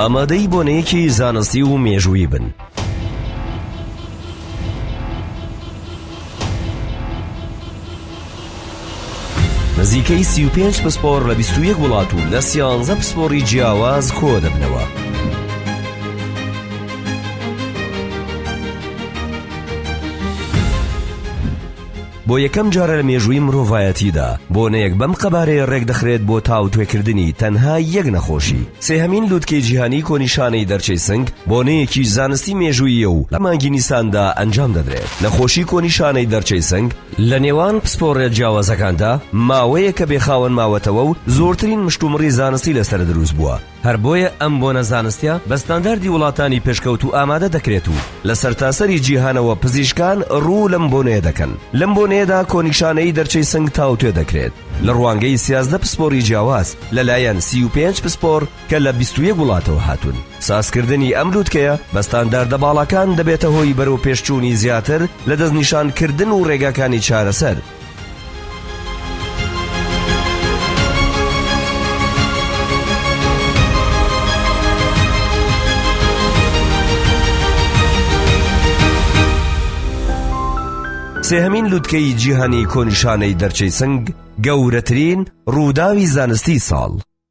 ئامادەی بۆنەیەکی زانستی و مێژووی بن. نزیکەی 35 پسپۆر لە 21 وڵات و لە 13 پسپۆری جیاواز کۆ دەبنەوە. بۆ یەکەم جارە لە مێژووی مرۆڤایەتیدا بۆنەیەک بەم قەبارەیە ڕێک دەخرێت بۆ تاوتوێکردنی تەنها یەک نەخۆشی. سێهەمین لووتکەی جیهانی کۆنیشانەی دەرچەی سنگ بۆنەیەکی زانستی مێژوویە و لە مانگی نیساندا ئەنجام دەدرێت. نەخۆشی کۆنیشانەی دەرچەی سنگ لە نێوان پسپۆڕە جیاوازەکاندا ماوەیە کە بێخاوەن ماوەتەوە و زۆرترین مشتومڕی زانستی لەسەر دروست بووە. هەر بۆیە ئەم بۆنە زانستیە بە ستانداردی وڵاتانی پێشکەوت و ئامادە دەکرێت و لە سەرتاسەری جیهانەوە پزیشکان ڕوو لەم بۆنەیە دەکەن. لەم بۆنەیەدا کۆنیشانەی دەرچەی سنگ تاوتوێ دەکرێت لە ڕوانگەی 13 پسپۆری جیاواز لەلایەن 35 پسپۆر کە لە 21 وڵاتەوە هاتوون. سازکردنی ئەم لووتکەیە بە ستانداردە باڵەکان دەبێتە هۆی بەرەو پێشچوونی زیاتر لە دەستنیشانکردن و ڕێگاکانی چارەسەر. سێهەمین لووتکەی جیهانی کۆنیشانەی دەرچەی سنگ گەورەترین ڕووداوی زانستی ساڵ.